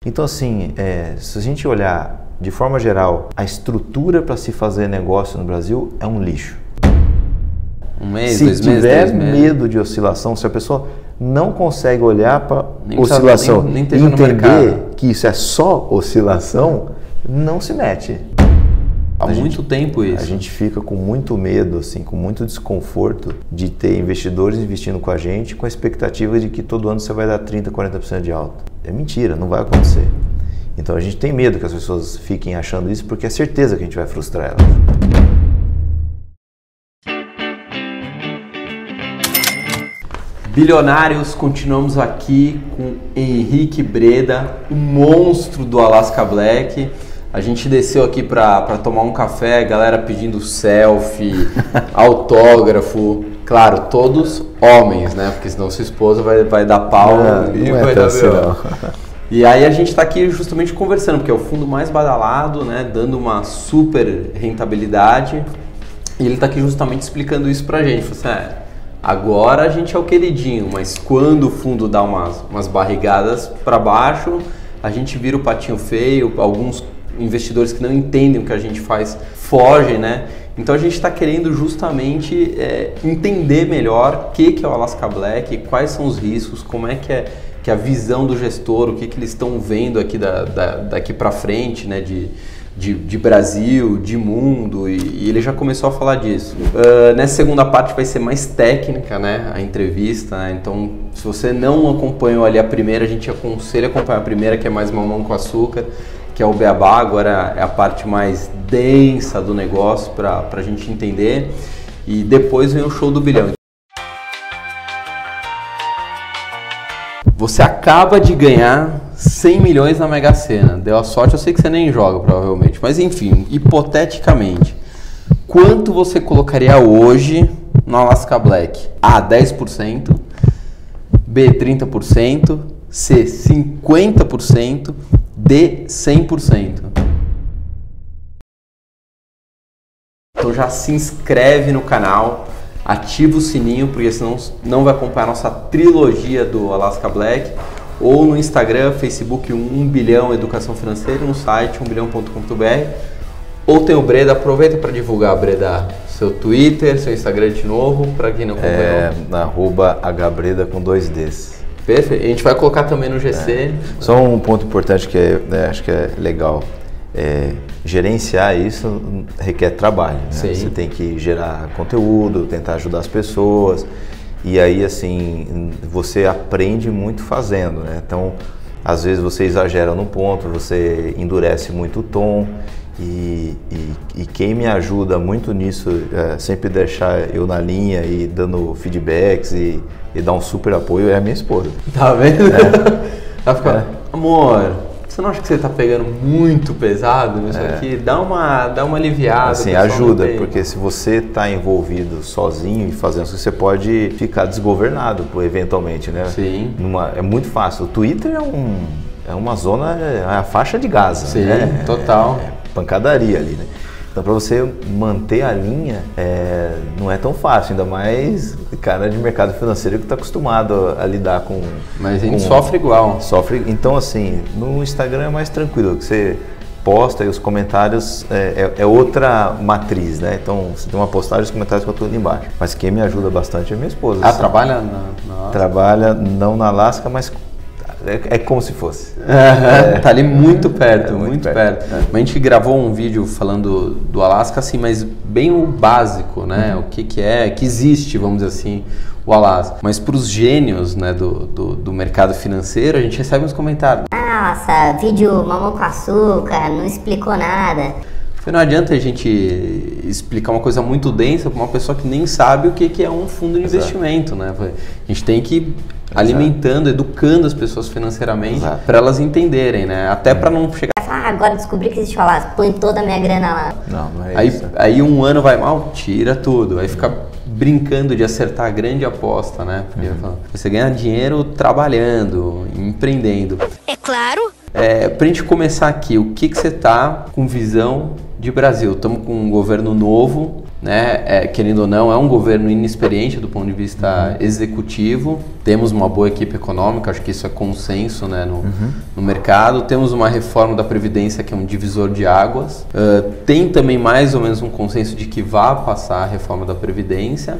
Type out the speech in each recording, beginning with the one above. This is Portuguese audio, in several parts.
Então assim, se a gente olhar de forma geral, a estrutura para se fazer negócio no Brasil é um lixo. Um mês, se 2 meses, tiver 3 meses. medo de oscilação, se a pessoa não consegue olhar para oscilação nem e entender mercado. que isso é só oscilação, não se mete. Há muito tempo isso. A gente fica com muito medo, assim, com muito desconforto de ter investidores investindo com a gente com a expectativa de que todo ano você vai dar 30%, 40% de alta. É mentira, não vai acontecer. Então a gente tem medo que as pessoas fiquem achando isso porque é certeza que a gente vai frustrar elas. Bilionários, continuamos aqui com Henrique Breda, o monstro do Alaska Black. A gente desceu aqui para tomar um café, galera pedindo selfie, autógrafo. Claro, todos homens, né? Porque senão sua esposa vai dar pau e vai dar B.O. E aí a gente está aqui justamente conversando, porque é o fundo mais badalado, né? Dando uma super rentabilidade. E ele está aqui justamente explicando isso pra gente. Falou assim, agora a gente é o queridinho, mas quando o fundo dá umas barrigadas para baixo, a gente vira o patinho feio. Alguns investidores que não entendem o que a gente faz fogem, né? Então a gente está querendo justamente entender melhor o que é o Alaska Black, quais são os riscos, como é que é a visão do gestor, o que eles estão vendo aqui daqui para frente, né? De Brasil, de mundo, e ele já começou a falar disso. Nessa segunda parte vai ser mais técnica, né, a entrevista, né? Então se você não acompanhou ali a primeira, a gente aconselha a acompanhar a primeira, que é mais mamão com açúcar, que é o beabá. Agora é a parte mais densa do negócio para a gente entender, e depois vem o show do bilhão. Você acaba de ganhar 100 milhões na Mega Sena. Deu a sorte, eu sei que você nem joga provavelmente. Mas enfim, hipoteticamente, quanto você colocaria hoje no Alaska Black? A, 10%, B, 30%, C, 50%, D, 100%. Então já se inscreve no canal, ativa o sininho, porque senão não vai acompanhar a nossa trilogia do Alaska Black, ou no Instagram, Facebook 1 bilhão Educação Financeira, no site 1bilhão.com.br, ou tem o Breda. Aproveita para divulgar, Breda, seu Twitter, seu Instagram de novo, para quem não acompanhou. @hbreda com 2 Ds. Perfeito, a gente vai colocar também no GC. Só um ponto importante que acho que é legal. Gerenciar isso requer trabalho, né? Você tem que gerar conteúdo, tentar ajudar as pessoas, e aí assim você aprende muito fazendo, né? Então às vezes você exagera num ponto, você endurece muito o tom, e quem me ajuda muito nisso, sempre deixar eu na linha e dando feedbacks e dar um super apoio, é a minha esposa. Tá vendo? Ela fica, amor, você não acha que você está pegando muito pesado nisso aqui? Dá uma aliviada. Assim, ajuda, porque se você está envolvido sozinho e fazendo isso, você pode ficar desgovernado, eventualmente, né? Sim. É muito fácil. O Twitter é uma zona, é a faixa de Gaza. Sim, né? total. Pancadaria ali, né? Então, para você manter a linha, não é tão fácil, ainda mais cara de mercado financeiro que está acostumado a lidar com... Mas a gente sofre igual. Sofre. Então, assim, no Instagram é mais tranquilo, que você posta e os comentários é outra matriz, né? Então, você tem uma postagem, os comentários ficam tudo ali embaixo. Mas quem me ajuda bastante é minha esposa. Ela trabalha na Alaska? Trabalha, não na Alaska, mas... É como se fosse. Tá ali muito perto, muito perto. Mas a gente gravou um vídeo falando do Alaska, assim, mas bem o básico, né? O que existe, vamos dizer assim, o Alaska. Mas para os gênios, né, do mercado financeiro, a gente recebe uns comentários. Nossa, vídeo mamão com açúcar, não explicou nada. Não adianta a gente explicar uma coisa muito densa para uma pessoa que nem sabe o que é um fundo de investimento, né? A gente tem que ir alimentando, educando as pessoas financeiramente para elas entenderem, né? Até para não chegar... agora descobri que existe o Alaska, põe toda a minha grana lá. Não é isso. Aí um ano vai mal, tira tudo. Aí fica brincando de acertar a grande aposta, né? Porque você ganha dinheiro trabalhando, empreendendo. É claro. Pra gente começar aqui, o que você tá com visão de Brasil. Estamos com um governo novo, né? Querendo ou não, é um governo inexperiente do ponto de vista executivo. Temos uma boa equipe econômica, acho que isso é consenso, né, no mercado. Temos uma reforma da Previdência que é um divisor de águas. Tem também mais ou menos um consenso de que vai passar a reforma da Previdência,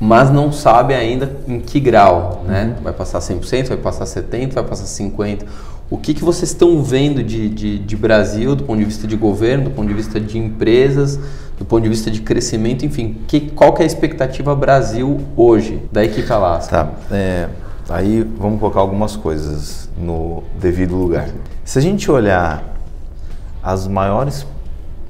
mas não sabe ainda em que grau, né? Vai passar 100%, vai passar 70%, vai passar 50%. O que vocês estão vendo de Brasil, do ponto de vista de governo, do ponto de vista de empresas, do ponto de vista de crescimento, enfim, qual que é a expectativa Brasil hoje, da equipe Alaska? Tá, aí vamos colocar algumas coisas no devido lugar. Se a gente olhar as maiores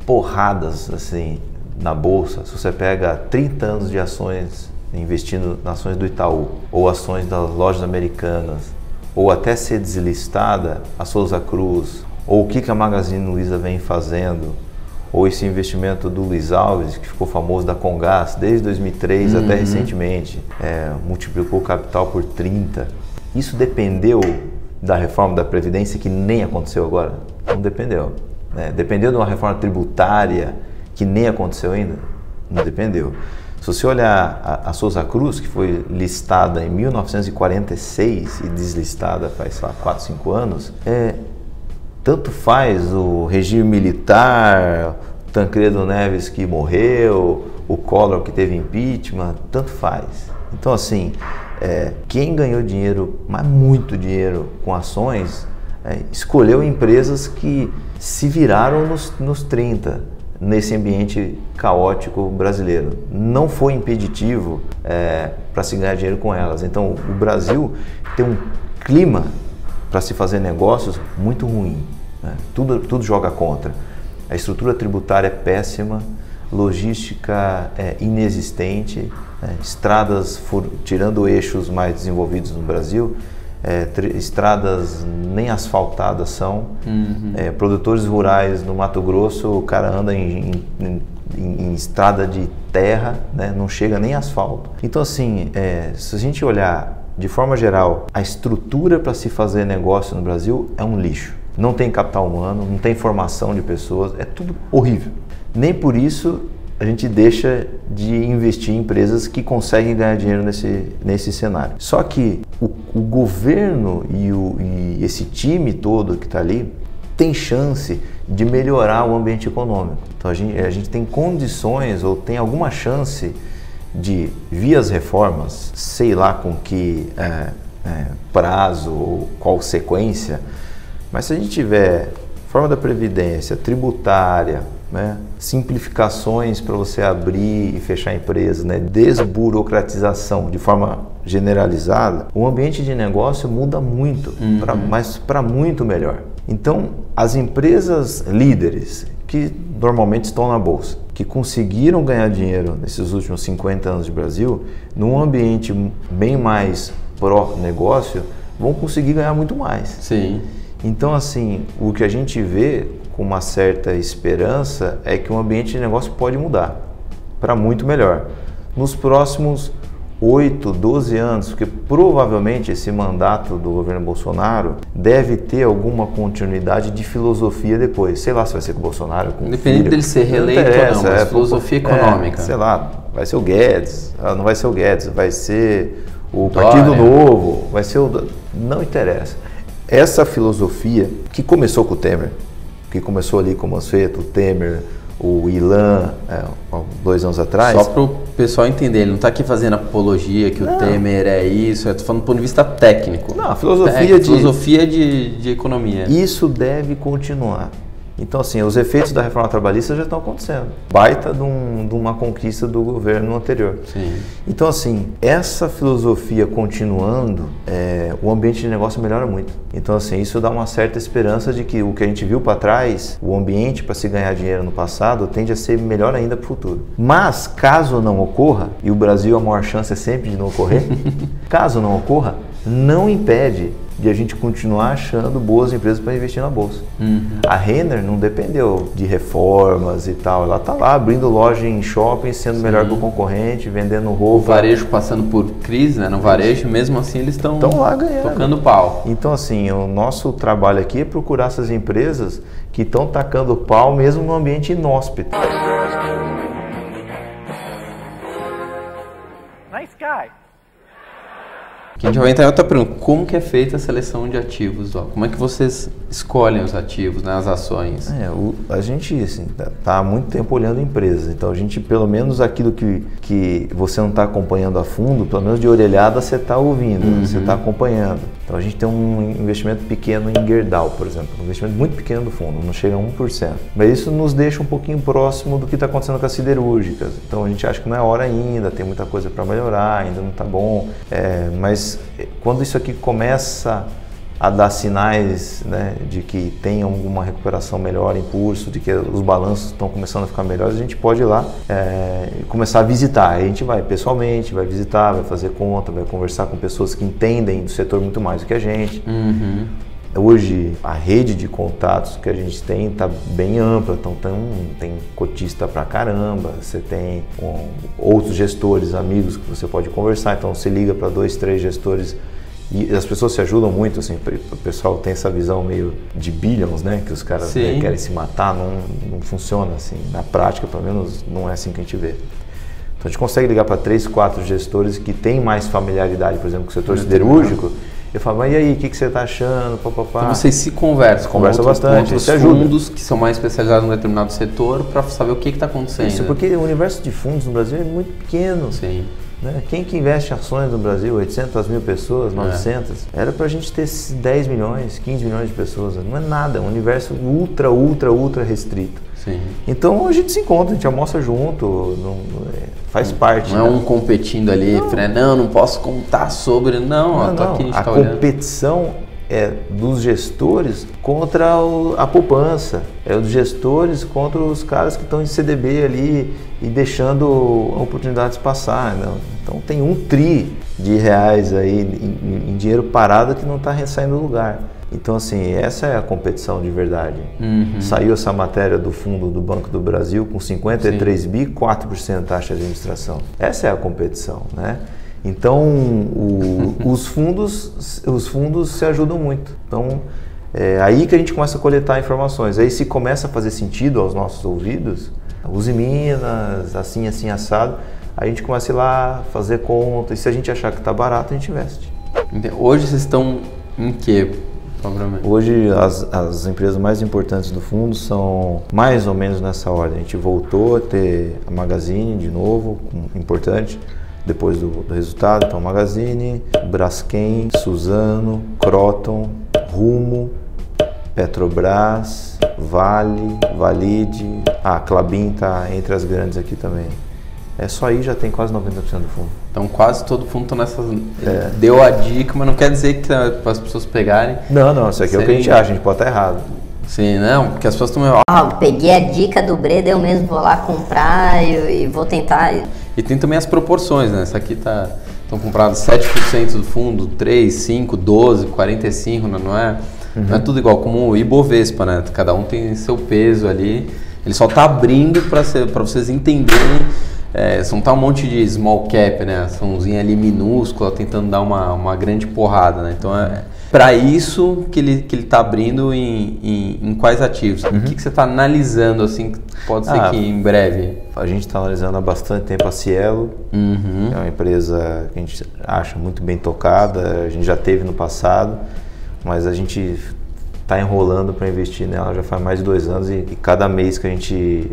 porradas assim, na Bolsa, se você pega 30 anos de ações, investindo em ações do Itaú, ou ações das lojas americanas, ou até ser deslistada, a Souza Cruz, ou o que a Magazine Luiza vem fazendo, ou esse investimento do Luiz Alves, que ficou famoso da Comgás desde 2003 até recentemente, multiplicou o capital por 30. Isso dependeu da reforma da Previdência, que nem aconteceu agora? Não dependeu. Dependeu de uma reforma tributária, que nem aconteceu ainda? Não dependeu. Se você olhar a Souza Cruz, que foi listada em 1946 e deslistada faz, sei lá, 4, 5 anos, tanto faz o regime militar, o Tancredo Neves que morreu, o Collor que teve impeachment, tanto faz. Então, assim, quem ganhou dinheiro, mas muito dinheiro com ações, escolheu empresas que se viraram nos 30. Nesse ambiente caótico brasileiro. Não foi impeditivo para se ganhar dinheiro com elas. Então, o Brasil tem um clima para se fazer negócios muito ruim. Né? Tudo joga contra. A estrutura tributária é péssima, logística é inexistente, estradas, tirando eixos mais desenvolvidos no Brasil, estradas nem asfaltadas são, produtores rurais no Mato Grosso, o cara anda em estrada de terra, né? Não chega nem asfalto. Então, assim, se a gente olhar de forma geral, a estrutura para se fazer negócio no Brasil é um lixo. Não tem capital humano, não tem formação de pessoas, é tudo horrível. Nem por isso a gente deixa de investir em empresas que conseguem ganhar dinheiro nesse cenário. Só que o governo e esse time todo que está ali tem chance de melhorar o ambiente econômico. Então a gente tem condições ou tem alguma chance de, via as reformas, sei lá com que prazo ou qual sequência, mas se a gente tiver forma da Previdência, tributária, né, simplificações para você abrir e fechar empresas, né, desburocratização de forma generalizada, o ambiente de negócio muda muito, mas para muito melhor. Então, as empresas líderes que normalmente estão na bolsa, que conseguiram ganhar dinheiro nesses últimos 50 anos de Brasil, num ambiente bem mais pró-negócio, vão conseguir ganhar muito mais. Sim. Então, assim, o que a gente vê com uma certa esperança é que o ambiente de negócio pode mudar para muito melhor. Nos próximos 8, 12 anos, porque provavelmente esse mandato do governo Bolsonaro deve ter alguma continuidade de filosofia depois. Sei lá se vai ser com o Bolsonaro, com independente dele ser reeleito ou não, mas filosofia econômica. Sei lá, vai ser o Guedes, não vai ser o Guedes, vai ser o Partido Novo, vai ser o... Não interessa. Essa filosofia que começou com o Temer, que começou ali com o Mansueto, o Temer, o Ilan, 2 anos atrás. Só para o pessoal entender, ele não está aqui fazendo apologia que o Temer é isso, eu estou falando do ponto de vista técnico. Não, filosofia de economia. Isso deve continuar. Então, assim, os efeitos da reforma trabalhista já estão acontecendo. Baita de uma conquista do governo anterior. Sim. Então, assim, essa filosofia continuando, o ambiente de negócio melhora muito. Então, assim, isso dá uma certa esperança de que o que a gente viu para trás, o ambiente para se ganhar dinheiro no passado, tende a ser melhor ainda para o futuro. Mas, caso não ocorra, e o Brasil a maior chance é sempre de não ocorrer, caso não ocorra, não impede de a gente continuar achando boas empresas para investir na bolsa. A Renner não dependeu de reformas e tal, ela está lá abrindo loja em shopping, sendo melhor que o concorrente, vendendo roupa. O varejo passando por crise, né? No varejo, mesmo assim eles estão lá ganhando, tocando pau. Então assim, o nosso trabalho aqui é procurar essas empresas que estão tacando pau mesmo no ambiente inóspito. Nice guy. Aqui a gente vai entrar em outra pergunta. Como que é feita a seleção de ativos? Como é que vocês escolhem os ativos, né, as ações? A gente assim, tá há muito tempo olhando empresas. Então a gente, pelo menos aquilo que você não está acompanhando a fundo, pelo menos de orelhada você está ouvindo, você está acompanhando. Então a gente tem um investimento pequeno em Gerdau, por exemplo. Um investimento muito pequeno do fundo, não chega a 1%. Mas isso nos deixa um pouquinho próximo do que está acontecendo com as siderúrgicas. Então a gente acha que não é hora ainda, tem muita coisa para melhorar, ainda não está bom. Mas quando isso aqui começa a dar sinais, né, de que tem alguma recuperação melhor em curso, de que os balanços estão começando a ficar melhores, a gente pode ir lá e começar a visitar. Aí a gente vai pessoalmente, vai visitar, vai fazer conta, vai conversar com pessoas que entendem do setor muito mais do que a gente. Hoje, a rede de contatos que a gente tem está bem ampla, então tem cotista pra caramba, você tem outros gestores, amigos que você pode conversar, então você liga para 2, 3 gestores e as pessoas se ajudam muito, assim, o pessoal tem essa visão meio de billions, né, que os caras querem se matar, não funciona assim, na prática pelo menos não é assim que a gente vê. Então a gente consegue ligar para 3, 4 gestores que têm mais familiaridade, por exemplo, com o setor siderúrgico. Eu falo, mas e aí, o que você está achando? Então vocês se conversam com outros fundos que são mais especializados em um determinado setor para saber o que está acontecendo. Isso, porque o universo de fundos no Brasil é muito pequeno. Sim. Né? Quem que investe em ações no Brasil? 800 mil pessoas, 900? Era para a gente ter 10 milhões, 15 milhões de pessoas. Não é nada, é um universo ultra restrito. Sim. Então a gente se encontra, a gente almoça junto, faz parte. Não é um competindo ali, não posso contar sobre, não, tô aqui, a gente a competição é dos gestores contra a poupança, é dos gestores contra os caras que estão em CDB ali e deixando oportunidades passar. Então tem R$1 tri aí em dinheiro parado que não está saindo do lugar. Então, assim, essa é a competição de verdade. Saiu essa matéria do fundo do Banco do Brasil com 53 bi, 4% taxa de administração. Essa é a competição, né? Então, os fundos se ajudam muito. Então, é aí que a gente começa a coletar informações. Aí se começa a fazer sentido aos nossos ouvidos, Use Minas, assim, assado, aí a gente começa a ir lá, fazer conta, e se a gente achar que está barato, a gente investe. Hoje vocês estão em quê? Hoje as empresas mais importantes do fundo são mais ou menos nessa ordem. A gente voltou a ter a Magazine de novo, importante, depois do resultado. Então Magazine, Braskem, Suzano, Croton, Rumo, Petrobras, Vale, Valide, a Klabin está entre as grandes aqui também. Só aí já tem quase 90% do fundo. Então quase todo fundo está nessas... Deu a dica, mas não quer dizer que para as pessoas pegarem... Não, isso aqui é o que a gente acha, a gente pode estar errado. Sim, não, porque as pessoas estão... Peguei a dica do Breda, eu mesmo vou lá comprar e vou tentar... E tem também as proporções, né? Essa aqui estão comprados 7% do fundo, 3, 5, 12, 45, não é? Não é tudo igual, como o Ibovespa, né? Cada um tem seu peso ali. Ele só está abrindo para vocês entenderem. Não tá um monte de small cap, né? Açãozinha ali minúscula, tentando dar uma grande porrada, né? Então para isso que ele tá abrindo em quais ativos? O que você está analisando, assim, que pode ser que em breve? A gente está analisando há bastante tempo a Cielo, é uma empresa que a gente acha muito bem tocada, a gente já teve no passado, mas a gente está enrolando para investir nela já faz mais de 2 anos e cada mês que a gente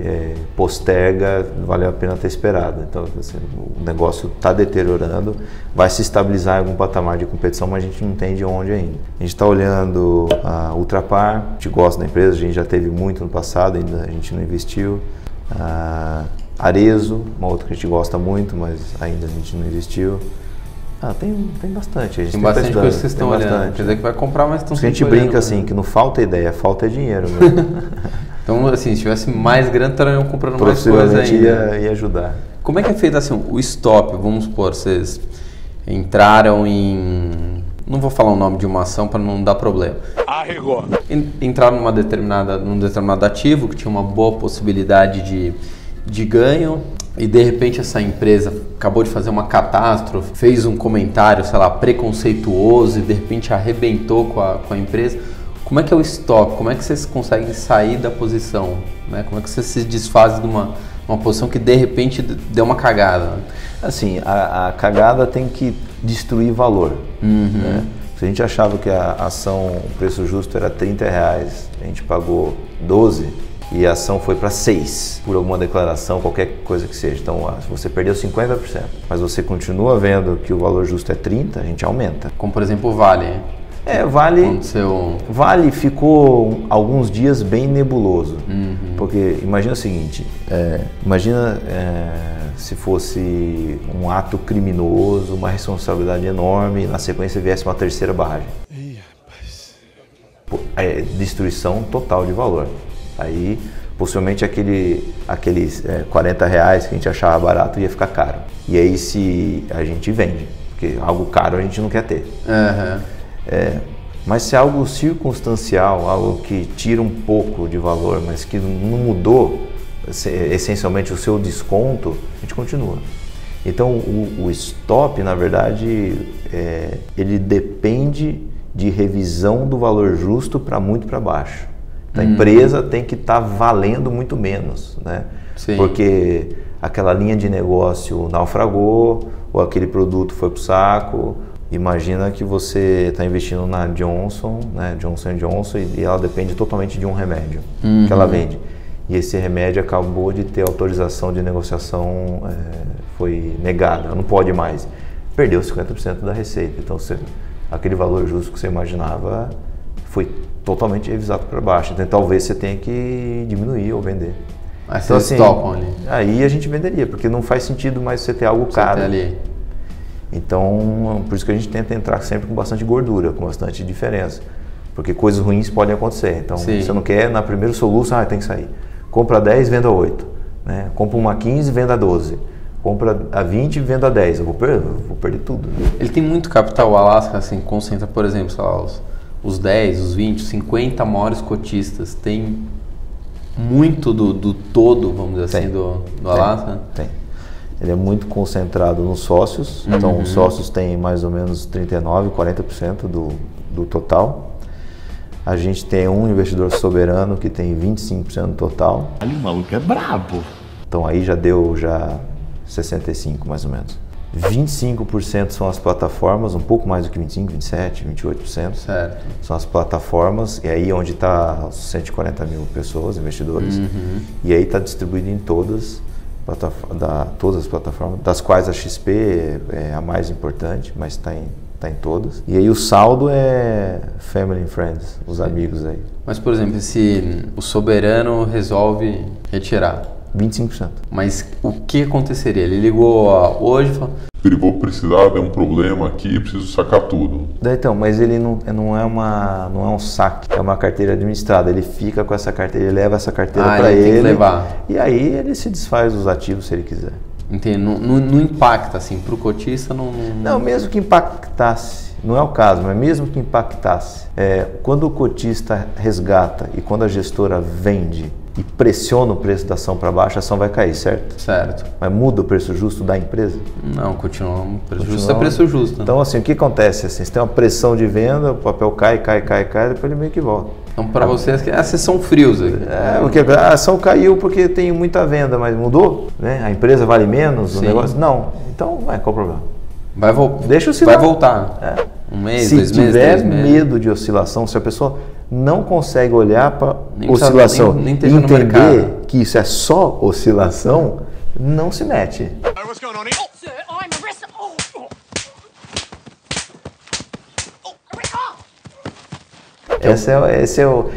posterga, valeu a pena ter esperado. Então, assim, o negócio está deteriorando, vai se estabilizar em algum patamar de competição, mas a gente não entende onde ainda. A gente está olhando a Ultrapar, a gente gosta da empresa, a gente já teve muito no passado, ainda a gente não investiu. Arezzo, uma outra que a gente gosta muito, mas ainda a gente não investiu. Tem bastante. Tem bastante coisa que vocês estão olhando. Quer dizer que vai comprar, mas estão sempre olhando. A gente brinca assim, que não falta ideia, falta dinheiro. Então, assim, se tivesse mais grana, estariam comprando mais coisa ainda. Ia ajudar. Como é que é feito assim, o stop? Vamos supor, vocês entraram em não vou falar o nome de uma ação para não dar problema. Arregou. Entraram num determinado ativo que tinha uma boa possibilidade de ganho e de repente essa empresa acabou de fazer uma catástrofe, fez um comentário, sei lá, preconceituoso e de repente arrebentou com a empresa. Como é que é o stop? Como é que vocês conseguem sair da posição? Né? Como é que vocês se desfazem de uma posição que de repente deu uma cagada? Assim, a cagada tem que destruir valor. Né? Se a gente achava que a ação, o preço justo era R$30, a gente pagou 12 e a ação foi para 6 por alguma declaração, qualquer coisa que seja. Então, você perdeu 50%, mas você continua vendo que o valor justo é 30, a gente aumenta. Como por exemplo o Vale. Vale ficou alguns dias bem nebuloso, porque imagina o seguinte, se fosse um ato criminoso, uma responsabilidade enorme, na sequência viesse uma terceira barragem. Ih, rapaz. Destruição total de valor. Aí, possivelmente aqueles R$40 que a gente achava barato ia ficar caro. E aí se a gente vende, porque algo caro a gente não quer ter. Mas se é algo circunstancial, algo que tira um pouco de valor, mas que não mudou essencialmente o seu desconto, a gente continua. Então o stop, na verdade, ele depende de revisão do valor justo para muito para baixo. Então, a empresa tem que estar valendo muito menos, né? Sim. Porque aquela linha de negócio naufragou, ou aquele produto foi para o saco. Imagina que você está investindo na Johnson, né, Johnson & Johnson, e ela depende totalmente de um remédio que ela vende. E esse remédio acabou de ter autorização de negociação, foi negada, não pode mais. Perdeu 50% da receita. Então, aquele valor justo que você imaginava foi totalmente revisado para baixo. Então, talvez você tenha que diminuir ou vender. Aí então, vocês topam ali. Aí a gente venderia, porque não faz sentido mais você ter algo caro. Ali. Então, por isso que a gente tenta entrar sempre com bastante gordura, com bastante diferença. Porque coisas ruins podem acontecer. Então, você não quer, na primeira solução, tem que sair. Compra 10, venda 8. Né? Compra uma 15, venda 12. Compra a 20, venda 10. Eu vou perder tudo. Ele tem muito capital, o Alasca, assim, concentra, por exemplo, sei lá, os 10, os 20, 50 maiores cotistas. Tem muito do todo, vamos dizer assim, do Alasca? Tem. Ele é muito concentrado nos sócios, então os sócios têm mais ou menos 39%, 40% do total. A gente tem um investidor soberano que tem 25% do total. Ali o maluco é brabo. Então aí já deu 65% mais ou menos. 25% são as plataformas, um pouco mais do que 25%, 27%, 28%. Certo. São as plataformas, e aí onde está 140 mil pessoas, investidores. E aí está distribuído em todas as plataformas, das quais a XP é a mais importante, mas está em todas. E aí o saldo é family and friends, os amigos aí. Mas, por exemplo, o soberano resolve retirar 25%. Mas o que aconteceria? Ele ligou hoje e falou: ele vou precisar, tem um problema aqui, preciso sacar tudo. Então, mas ele não é um saque, é uma carteira administrada. Ele fica com essa carteira, ele leva essa carteira para ele. Tem que levar. E aí ele se desfaz dos ativos se ele quiser. Entendi. Não impacta, assim, para o cotista Não, mesmo que impactasse, não é o caso, mas mesmo que impactasse, quando o cotista resgata e quando a gestora vende e pressiona o preço da ação para baixo, a ação vai cair, certo? Certo. Mas muda o preço justo da empresa? Não, continua. O preço justo é preço justo. Né? Então, assim, o que acontece? Assim, você tem uma pressão de venda, o papel cai, depois ele meio que volta. Então, para vocês, vocês são frios aqui. Porque a ação caiu porque tem muita venda, mas mudou? Né? A empresa vale menos? Sim. O negócio? Não. Então, qual o problema? Deixa oscilar. Vai voltar. Um mês, 2 meses, 3 meses. Se tiver medo de oscilação, se a pessoa não consegue olhar para oscilação nem e entender que isso é só oscilação, não se mete.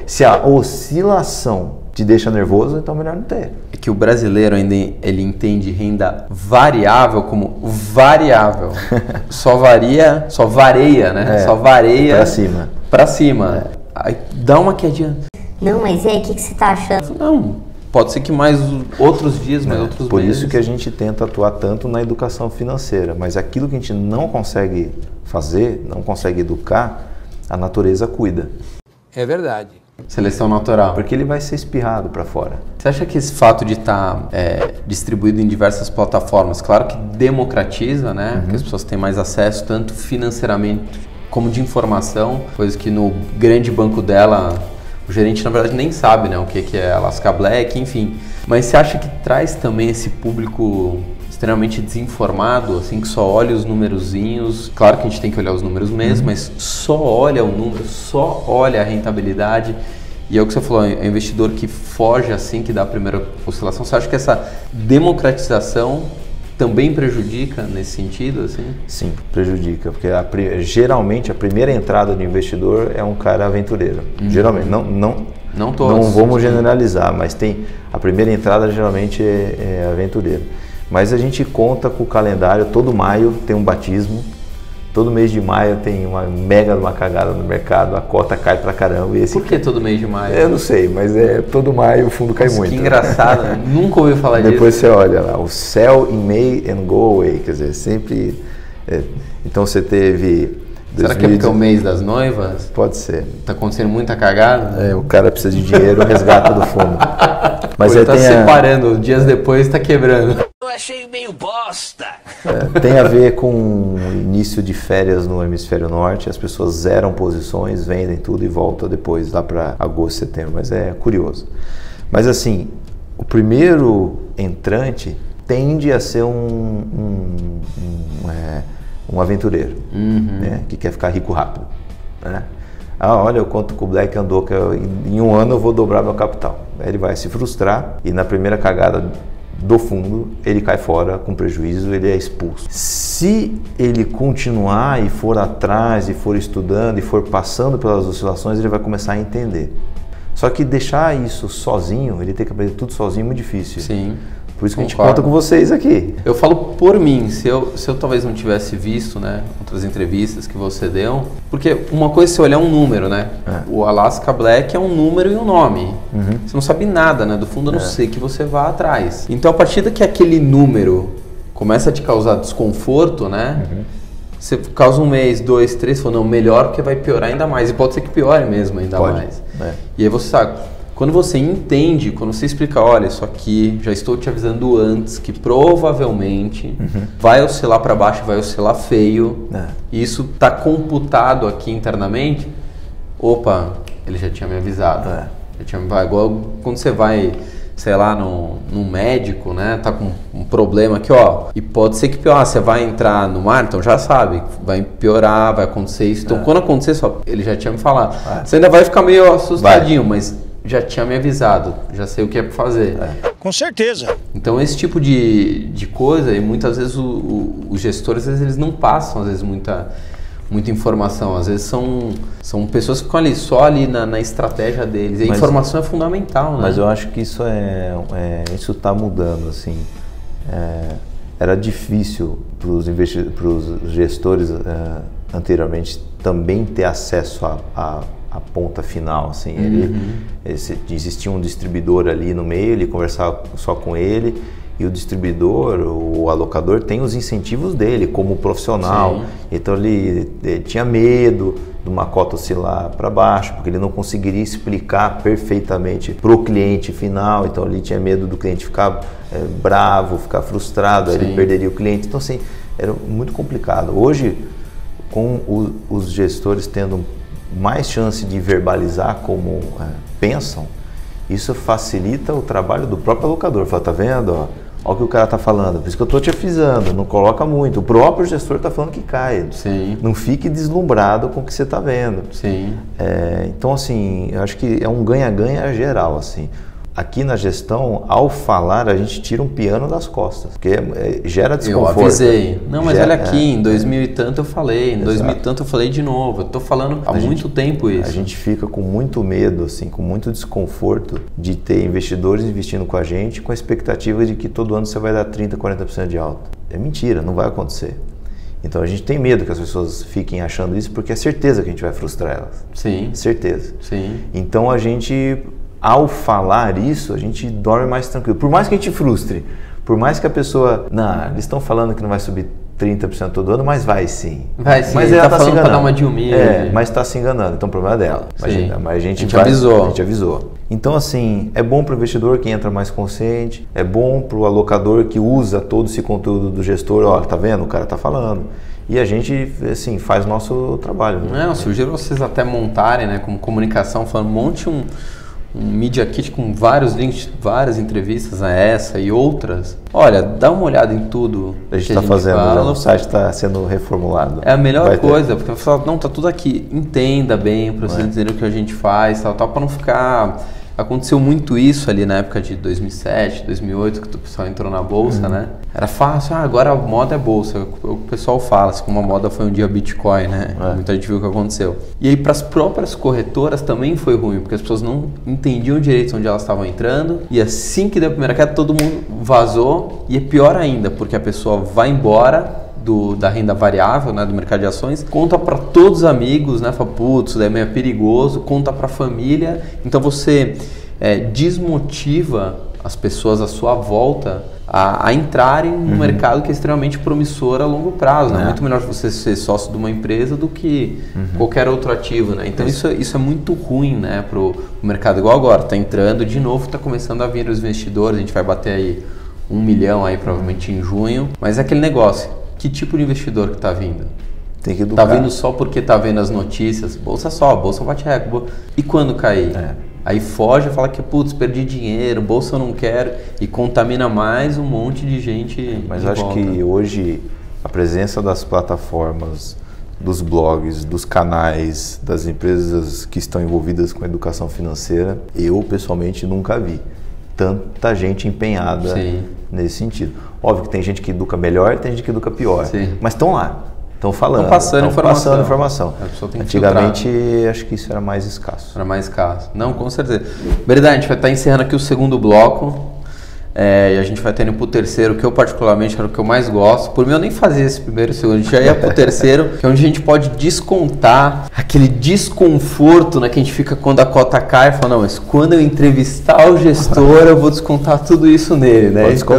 Se a oscilação te deixa nervoso, então melhor não ter. É que o brasileiro ainda ele entende renda variável como variável. Só vareia, né? Só vareia para cima. Aí dá uma quedinha. Não, mas e aí, o que você tá achando? Não, pode ser que mais outros dias, mais outros meses. Por isso que a gente tenta atuar tanto na educação financeira, mas aquilo que a gente não consegue fazer, não consegue educar, a natureza cuida. É verdade. Seleção natural. Porque ele vai ser espirrado para fora. Você acha que esse fato de estar distribuído em diversas plataformas, claro que democratiza, né? Que as pessoas têm mais acesso, tanto financeiramente como de informação, coisa que no grande banco dela, o gerente na verdade nem sabe, né? O que é Alaska Black, enfim. Mas você acha que traz também esse público extremamente desinformado, assim, que só olha os numerozinhos? Claro que a gente tem que olhar os números mesmo, mas só olha o número, só olha a rentabilidade. E é o que você falou, é um investidor que foge assim, que dá a primeira oscilação. Você acha que essa democratização também prejudica nesse sentido, assim? Sim, prejudica, porque geralmente a primeira entrada do investidor é um cara aventureiro. Geralmente, não todos. Não vamos generalizar, mas tem a primeira entrada geralmente é aventureiro. Mas a gente conta com o calendário, todo maio tem um batismo, todo mês de maio tem uma mega de uma cagada no mercado, a cota cai pra caramba. E Por que todo mês de maio? Eu não sei, mas todo maio o fundo cai muito. Que engraçado, né? Nunca ouvi falar disso. Depois você olha lá, o sell in May and go away, quer dizer, sempre... então você teve... Será que é porque é o mês das noivas? Pode ser. Tá acontecendo muita cagada? O cara precisa de dinheiro, resgata do fundo. Mas ele tá separando, dias depois tá quebrando. Eu achei meio bosta. Tem a ver com o início de férias no hemisfério norte, as pessoas zeram posições, vendem tudo e voltam depois, lá para agosto, setembro, mas é curioso. Mas assim, o primeiro entrante tende a ser um aventureiro, né, que quer ficar rico rápido, né? Olha o quanto o Black andou, que em um ano eu vou dobrar meu capital. Aí ele vai se frustrar e na primeira cagada do fundo ele cai fora com prejuízo, ele é expulso. Se ele continuar e for atrás e for estudando e for passando pelas oscilações, ele vai começar a entender. Só que deixar isso sozinho, ele tem que aprender tudo sozinho, é muito difícil. Sim. Por isso que a gente conta com vocês aqui. Eu falo por mim, se eu talvez não tivesse visto, né, outras entrevistas que você deu, porque uma coisa é você olhar um número, né? O Alaska Black é um número e um nome. Você não sabe nada, né, do fundo, a não ser que você vá atrás. Então, a partir que aquele número começa a te causar desconforto, né? Você causa um mês, 2, 3, fala, não, melhor porque vai piorar ainda mais. E pode ser que piore mesmo ainda mais. E aí você sabe... Quando você entende, quando você explica, olha, isso aqui, já estou te avisando antes, que provavelmente vai oscilar para baixo, vai oscilar feio, e isso está computado aqui internamente, opa, ele já tinha me avisado. Igual quando você vai, sei lá, num médico, né, tá com um problema aqui, ó, e pode ser que pior, você vai entrar no mar, então já sabe, vai piorar, vai acontecer isso. Então, quando acontecer, ele já tinha me falado. Você ainda vai ficar meio assustadinho, mas... já tinha me avisado, já sei o que é para fazer. Com certeza. Então esse tipo de coisa, e muitas vezes os gestores, às vezes, eles não passam às vezes muita informação, às vezes são pessoas que ficam ali só ali na estratégia deles, e a informação é fundamental, né? Mas eu acho que isso isso está mudando, assim. Era difícil para os gestores anteriormente também ter acesso a ponta final, assim, existia um distribuidor ali no meio, ele conversava só com ele, e o distribuidor, o alocador, tem os incentivos dele como profissional. Sim. Então ele tinha medo de uma cota oscilar para baixo, porque ele não conseguiria explicar perfeitamente para o cliente final, então ele tinha medo do cliente ficar bravo, ficar frustrado, aí ele perderia o cliente. Então assim, era muito complicado. Hoje, com os gestores tendo mais chance de verbalizar como pensam, isso facilita o trabalho do próprio alocador. Fala, tá vendo? Olha o que o cara tá falando, por isso que eu tô te avisando, não coloca muito. O próprio gestor tá falando que cai. Sim. Não fique deslumbrado com o que você tá vendo. Sim. Então, assim, eu acho que é um ganha-ganha geral, assim. Aqui na gestão, ao falar, a gente tira um piano das costas, porque gera desconforto. Eu avisei. Não, mas olha aqui, em 2000 e tanto eu falei, em 2000 e tanto eu falei de novo. Eu tô falando há muito tempo isso. A gente fica com muito medo, assim, com muito desconforto de ter investidores investindo com a gente com a expectativa de que todo ano você vai dar 30%, 40% de alta. É mentira, não vai acontecer. Então a gente tem medo que as pessoas fiquem achando isso, porque é certeza que a gente vai frustrar elas. Sim. Certeza. Sim. Então a gente... Ao falar isso, a gente dorme mais tranquilo. Por mais que a gente frustre, por mais que a pessoa... Não, eles estão falando que não vai subir 30% todo ano, mas vai sim. Vai sim, mas ela ela tá se falando pra enganando. dar uma de humilde. Mas está se enganando, então o problema é dela. Imagina, mas a gente avisou. A gente avisou. Então, assim, é bom para o investidor que entra mais consciente, é bom para o alocador que usa todo esse conteúdo do gestor, ó, tá vendo? O cara tá falando. E a gente, assim, faz o nosso trabalho. Né? Não, sugiro vocês até montarem, né, como comunicação, falando, monte um Media Kit com vários links, várias entrevistas a essa e outras. Olha, dá uma olhada em tudo. A gente está fazendo, o site está sendo reformulado. É a melhor coisa, porque você fala, não, tá tudo aqui, entenda bem, para vocês entenderem o que a gente faz, tal, para não ficar... Aconteceu muito isso ali na época de 2007, 2008, que o pessoal entrou na bolsa, né? Era fácil, agora a moda é bolsa. O pessoal fala, assim, como a moda foi um dia Bitcoin, né? Muita gente viu o que aconteceu. E aí para as próprias corretoras também foi ruim, porque as pessoas não entendiam direito onde elas estavam entrando. E assim que deu a primeira queda, todo mundo vazou. E é pior ainda, porque a pessoa vai embora da renda variável, né, do mercado de ações, conta para todos os amigos, né, fala, putz, isso daí é perigoso, conta para a família, então você desmotiva as pessoas à sua volta a entrarem num mercado que é extremamente promissor a longo prazo, né? Muito melhor você ser sócio de uma empresa do que qualquer outro ativo, né? Então isso é muito ruim, né, pro mercado, igual agora, tá entrando de novo, tá começando a vir os investidores, a gente vai bater aí 1 milhão aí provavelmente em junho, mas é aquele negócio. Que tipo de investidor que está vindo? Tem que educar. Tá vindo só porque tá vendo as notícias, bolsa sobe, bolsa bate recorde. E quando cair? Aí foge e fala que, putz, perdi dinheiro, bolsa eu não quero, e contamina mais um monte de gente. Mas eu acho que hoje a presença das plataformas, dos blogs, dos canais, das empresas que estão envolvidas com educação financeira, eu pessoalmente nunca vi tanta gente empenhada nesse sentido. Óbvio que tem gente que educa melhor e tem gente que educa pior, mas estão lá, estão falando, estão passando informação. Antigamente, acho que isso era mais escasso. Era mais escasso. Não, com certeza. Breda, a gente vai estar encerrando aqui o segundo bloco. E a gente vai tendo pro terceiro, que eu particularmente era o que eu mais gosto. Por mim eu nem fazia esse primeiro e segundo, a gente já ia pro terceiro, que é onde a gente pode descontar aquele desconforto, né, que a gente fica quando a cota cai e fala, não, mas quando eu entrevistar o gestor eu vou descontar tudo isso nele, né? Então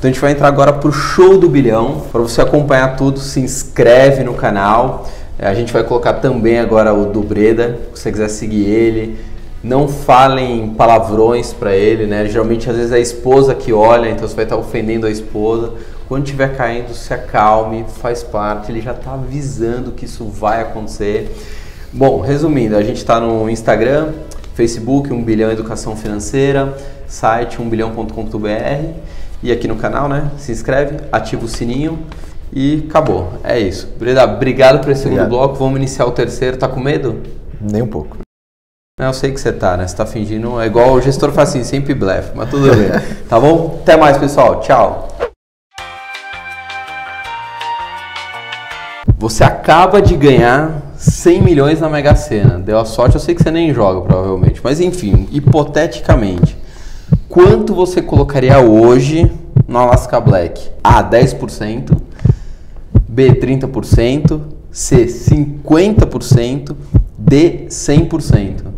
a gente vai entrar agora pro show do bilhão. Para você acompanhar tudo, se inscreve no canal. A gente vai colocar também agora o do Breda, se você quiser seguir ele. Não falem palavrões para ele, né? Geralmente, às vezes, é a esposa que olha, então você vai estar ofendendo a esposa. Quando estiver caindo, se acalme, faz parte. Ele já está avisando que isso vai acontecer. Bom, resumindo, a gente está no Instagram, Facebook, 1 Bilhão Educação Financeira, site 1bilhão.com.br e aqui no canal, né? Se inscreve, ativa o sininho e acabou. É isso. Breda, obrigado por esse segundo bloco. Vamos iniciar o terceiro. Tá com medo? Nem um pouco. Eu sei que você tá, né? Você tá fingindo... É igual o gestor faz assim, sempre blefe, mas tudo bem. Tá bom? Até mais, pessoal. Tchau. Você acaba de ganhar 100 milhões na Mega Sena. Deu a sorte, eu sei que você nem joga, provavelmente. Mas enfim, hipoteticamente, quanto você colocaria hoje no Alaska Black? A, 10%. B, 30%. C, 50%. D, 100%.